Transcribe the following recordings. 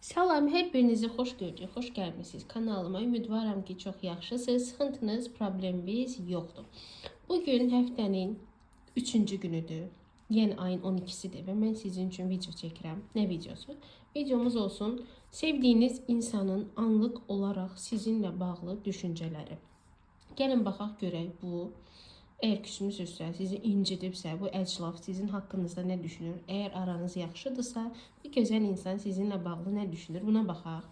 Salam, hər birinizi xoş gördük, xoş gəlmisiniz kanalıma. Ümidvaram ki, çox yaxşısınız, sıxıntınız, probleminiz yoxdur. Bugün həftənin 3-cü günüdür. Yəni ayın 12-sidir və mən sizin üçün video çəkirəm. Nə videosu? Videomuz olsun, sevdiyiniz insanın anlıq olaraq sizinlə bağlı düşüncələri. Gəlin baxaq görək bu. Eğer küsmüsünüzsə, sizi incidibsə, bu əclaf sizin haqqınızda nə düşünür? Eğer aranız yaxşıdırsa, bu gözəl insan sizinlə bağlı nə düşünür? Buna baxaq.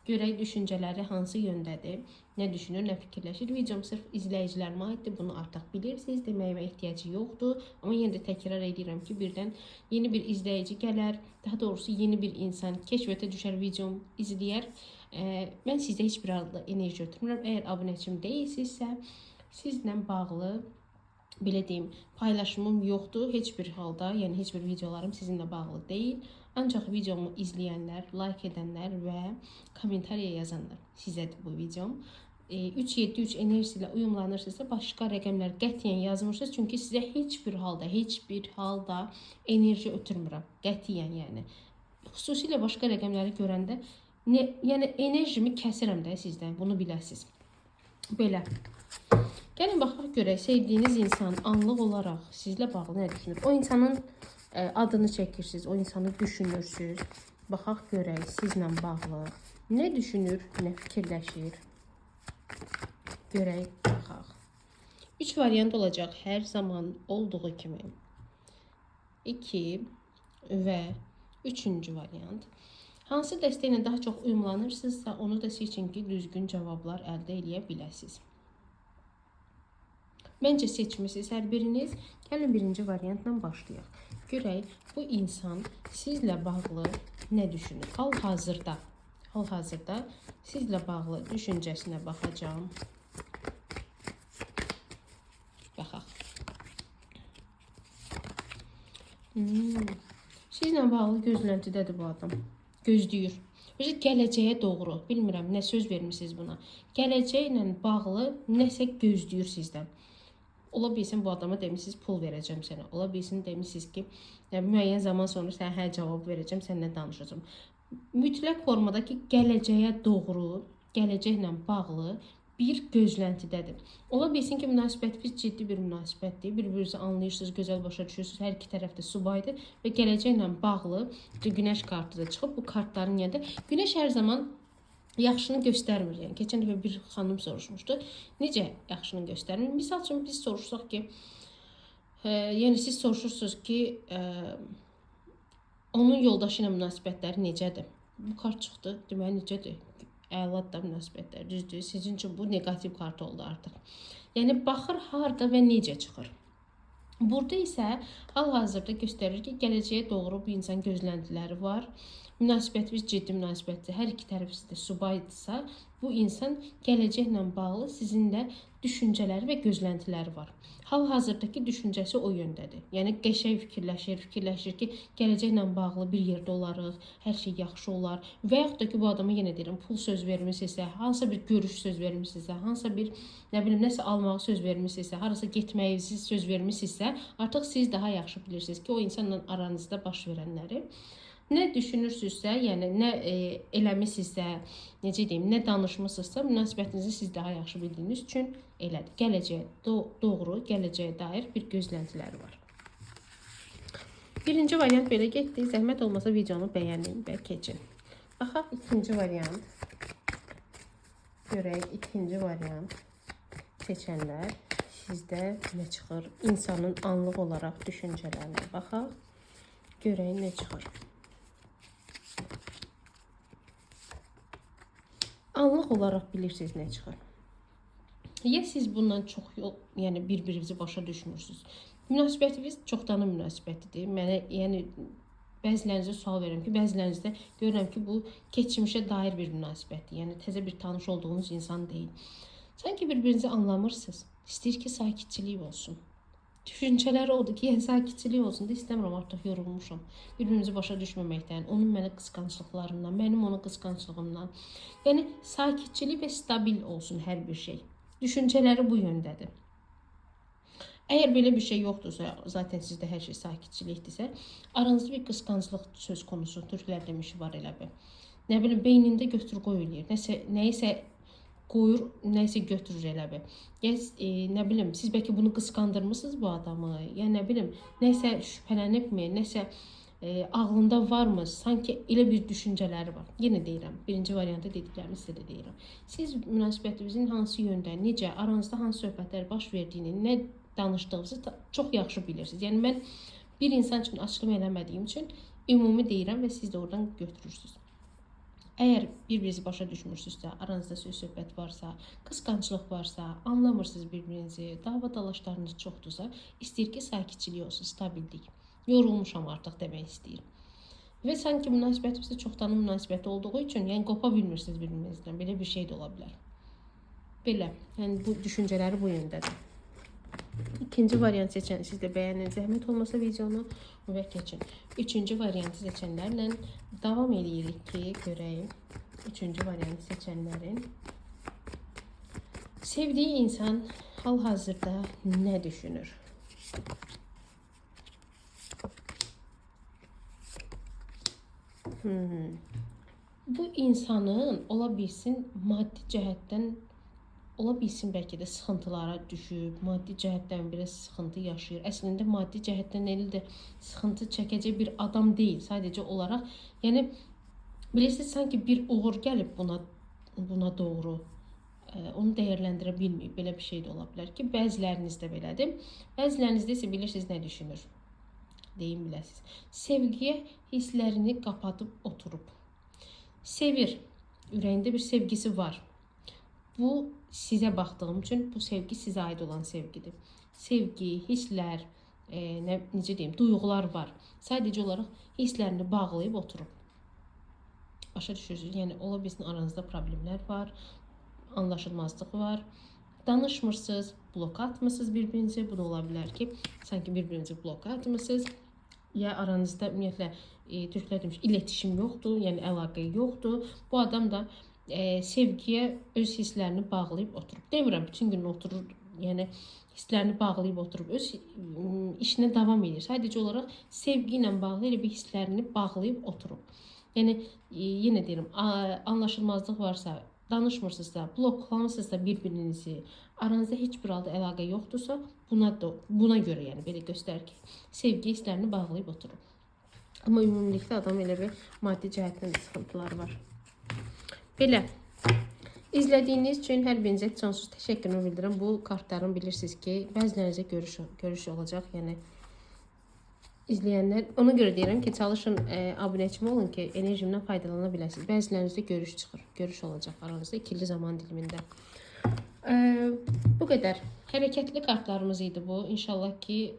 Görək düşüncələri hansı yöndədir? Nə düşünür, nə fikirləşir? Videom sırf izləyicilərimə aiddir. Bunu artıq bilirsiniz. Deməyimə ehtiyacı yoxdur. Amma yenə də təkrar edirəm ki, birdən yeni bir izləyici gələr. Daha doğrusu yeni bir insan keşfətə düşər, videom izləyər. Mən sizə heç bir halda enerji ötürmürəm. Eğer abunəçim deyilsinizsə, sizlə bağlı belə deyim, paylaşımım yoxdur heç bir halda, yəni heç bir videolarım sizinlə bağlı deyil. Ancaq videomu izləyənlər, like edənlər və kommentariya yazanlar sizədir bu videom. 373 enerjisi ilə uyumlanırsınızsa başqa rəqəmlər qətiyyən yazmırsınız. Çünki sizə heç bir halda enerji ötürmürəm. Qətiyyən yəni. Xüsusilə başqa rəqəmləri görəndə yəni enerjimi kəsirəm də sizdən, bunu biləsiniz. Belə. Gəlin baxaq görək, sevdiyiniz insan anlıq olaraq sizlə bağlı nə düşünür? O insanın adını çəkirsiniz, o insanı düşünürsünüz. Baxaq görək, sizlə bağlı nə düşünür, nə fikirləşir? Görək, baxaq. 3 variant olacaq hər zaman olduğu kimi. 2 və 3-cü variant. Hansı dəstəklə daha çox uyumlanırsınızsa, onu da seçin ki, düzgün cavablar əldə edə biləsiniz. Məncə seçmisiniz hər biriniz. Gəlin birinci variantla başlayaq. Görək, bu insan sizlə bağlı nə düşünür? Hal-hazırda sizlə bağlı düşüncəsinə baxacağım. Baxaq. Sizlə bağlı gözləntidədir bu adam. Gözləyir. Gələcəyə doğru, bilmirəm nə söz vermişsiniz buna. Gələcəklə bağlı nəsə gözləyir sizdən. Ola bilsin bu adama demişsiniz pul verəcəm sənə. Ola bilsin demişsiniz ki, müəyyən zaman sonra sənə hər cavab verəcəm, səninlə danışacağım. Mütləq formada ki, gələcəyə doğru, gələcəklə bağlı bir gözləntidədir. Ola bilsin ki, münasibətiniz ciddi bir münasibətdir. Bir-birinizi anlayırsınız, gözəl başa düşürsünüz. Hər iki tərəfdə subaydır və gələcəklə bağlı günəş kartı da çıxıb. Bu kartların yanında günəş hər zaman yaxşını göstərmir. Yəni keçən dəfə bir xanım soruşmuşdu. Necə yaxşını göstərmir? Misal üçün biz soruşsaq ki, yəni siz soruşursunuz ki, onun yoldaşı ilə münasibətləri necədir? Bu kart çıxdı. Deməli necədir? Əladır da münasibətlər. Düzdür. Sizin üçün bu negativ kart oldu artıq. Yəni baxır harda və necə çıxır. Burada isə hal-hazırda göstərir ki, gələcəyə doğru bu insan gözləntiləri var. Münasibətiniz ciddi münasibətdir. Hər iki tərəfdə subaydırsa, bu insan gələcəklə bağlı sizinlə düşüncələri və gözləntiləri var. Hal-hazırdakı düşüncəsi o yöndədir. Yəni qəşəng fikirləşir ki, gələcəklə bağlı bir yerdə olarıq, hər şey yaxşı olar. Və yaxud da ki, bu adama yenə deyirəm, pul söz vermisinizsə, hansısa bir görüş söz vermisinizsə, hansısa bir nəsə almağı söz vermisinizsə, harasa getməyi söz vermisinizsə, artıq siz daha yaxşı bilirsiniz ki, o insanla aranızda baş verənləri. Nə düşünürsünüzsə, yəni nə eləmisinizsə, necə deyim, nə danışmısınızsa, münasibətinizi siz daha yaxşı bildiyiniz üçün elədir. Gələcəyə doğru, gələcəyə dair bir gözləntiləri var. Birinci variant belə getdi. Zəhmət olmasa videonu bəyənin və keçin. Baxaq ikinci variant. Görək ikinci variant seçənlər sizdə nə çıxır? İnsanın anlıq olaraq düşüncələrinə baxaq. Görək nə çıxır. Anlıq olaraq bilirsiniz nə çıxır. Ya siz bundan çox yol, yəni bir-birinizi başa düşmürsünüz. Münasibətiniz çoxdanın münasibətidir. Mənə, yəni bəzilərinizə sual verirəm ki, bəzilərinizdə görürəm ki, bu keçmişə dair bir münasibətdir. Yəni təzə bir tanış olduğunuz insan deyil. Sanki bir-birinizi anlamırsınız. İstəyir ki, sakitçilik olsun. Düşüncələri odur ki, yəni sakitçilik olsun da istəmirəm, artıq yorulmuşam. Bir-birimizi başa düşməməkdən, onun mənə qısqanclıqlarından, mənim ona qısqanclığımdan. Yəni sakitçilik və stabil olsun hər bir şey. Düşüncələri bu yöndədir. Əgər belə bir şey yoxdursa, zaten sizdə hər şey sakitçilikdirsə, aranızda bir qısqanclıq söz konusu, türklər demişi var elə bir. nə bilim beynində götür qoy eləyir. Nəyisə qoyur, nəyisə götürür elə bir. Ya nə bilim, siz bəlkə bunu qısqandırmısınız bu adamı? Ya nə bilim, nəyisə şübhələnibmi, nəyisə ağlında varmı? Sanki elə bir düşüncələri var. Yenə deyirəm, birinci variantda dediklərimi sizə də deyirəm. Siz münasibətinizin hansı yöndə, necə, aranızda hansı söhbətlər baş verdiyini, nə danışdığınızı çox yaxşı bilirsiniz. Yəni mən bir insan üçün açıqlama eləmədiyim üçün ümumi deyirəm və siz də oradan götürürsünüz. Əgər bir-birinizi başa düşmürsünüzsə, aranızda söz-söhbət varsa, qısqanclıq varsa, anlamırsınız bir-birinizi, dava-dalaşlarınız çoxdursa, istəyir ki, sakitçilik olsun, stabillik. Yorulmuşam artıq demək istəyir. Və sanki münasibətimizdə çoxdanın münasibəti olduğu üçün, yəni qopa bilmirsiniz bir-birinizdən. Belə bir şey də ola bilər. Belə, yəni bu düşüncələri bu yöndədir. İkinci variant seçən, siz də bəyənin, zəhmət olmasa videonu və keçin. Üçüncü variantı seçənlərlə davam edirik ki, görəyim. Üçüncü variantı seçənlərin sevdiyi insan hal-hazırda nə düşünür? Bu insanın ola bilsin maddi cəhətdən ola bilsin bəlkə də sıxıntılara düşüb, maddi cəhətdən biraz sıxıntı yaşayır. Əslində maddi cəhətdən elə də sıxıntı çəkəcək bir adam deyil, sadəcə olaraq. Yəni bilirsiniz sanki bir uğur gəlib buna doğru. Onu dəyərləndirə bilməyib. Belə bir şey də ola bilər ki, bəziləriniz də belədir. Bəzilərinizdə isə bilirsiniz nə düşünür? Deyim biləsiniz. Sevgiyə hisslərini qapadıb oturub. Sevir. Ürəyində bir sevgisi var. Bu sizə baxdığım üçün bu sevgi sizə aid olan sevgidir. Sevgi, hisslər, necə deyim, duyğular var. Sadəcə olaraq hisslərini bağlayıb oturub. Başa düşürsünüz? Yəni ola bilsin aranızda problemlər var, anlaşılmazlıq var. Danışmırsınız, blok atmısınız bir-birinizə. Bu da ola bilər ki, sanki bir-birinizə blok atmısınız. Ya aranızda ümumiyyətlə türklər demiş, iletişim yoxdur, yəni əlaqə yoxdur. Bu adam da sevgiyə öz hisslərini bağlayıb oturub. Demirəm, bütün gün oturur, yəni hisslərini bağlayıb oturub, öz işinə davam edir. Sadəcə olaraq sevgi ilə bağlı elə bir hisslərini bağlayıb oturub. Yəni, yenə deyirəm, anlaşılmazlıq varsa, danışmırsınızsa, bloklamırsınızsa bir-birinizi, aranızda heç bir halda əlaqə yoxdursa, buna görə yəni belə göstərir ki, sevgi hisslərini bağlayıb oturub. Amma ümumilikdə adam elə bir maddi cəhətdən də sıxıntıları var. Belə, izlədiyiniz üçün hər birinizə sonsuz təşəkkürümü bildirirəm. Bu kartların bilirsiniz ki, bəzilərinizə görüş olacaq. Yəni, izləyənlər, ona görə deyirəm ki, çalışın, abunəçimi olun ki, enerjimdən faydalana biləsiniz. Bəzilərinizdə görüş çıxır, görüş olacaq aranızda ikili zaman dilimində. Bu qədər. Hərəkətli kartlarımız idi bu. İnşallah ki,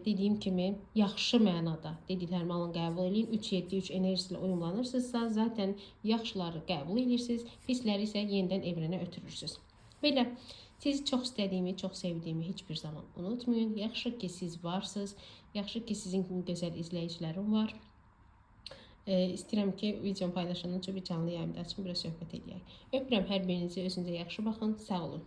dediyim kimi, yaxşı mənada dediklərimi alın, qəbul edin. 3-7-3 enerjisilə uyumlanırsınızsa, zaten yaxşıları qəbul edirsiniz, pisləri isə yenidən evrənə ötürürsünüz. Belə, sizi çox istədiyimi, çox sevdiyimi heç bir zaman unutmayın. Yaxşı ki, siz varsınız. Yaxşı ki, sizin kimi gözəl izləyicilərim var. İstəyirəm ki, videomu paylaşandan sonra bir canlı yayımda açın, biraz söhbət edək. Öpürəm hər birinizi, özünüzə yaxşı baxın, sağ olun.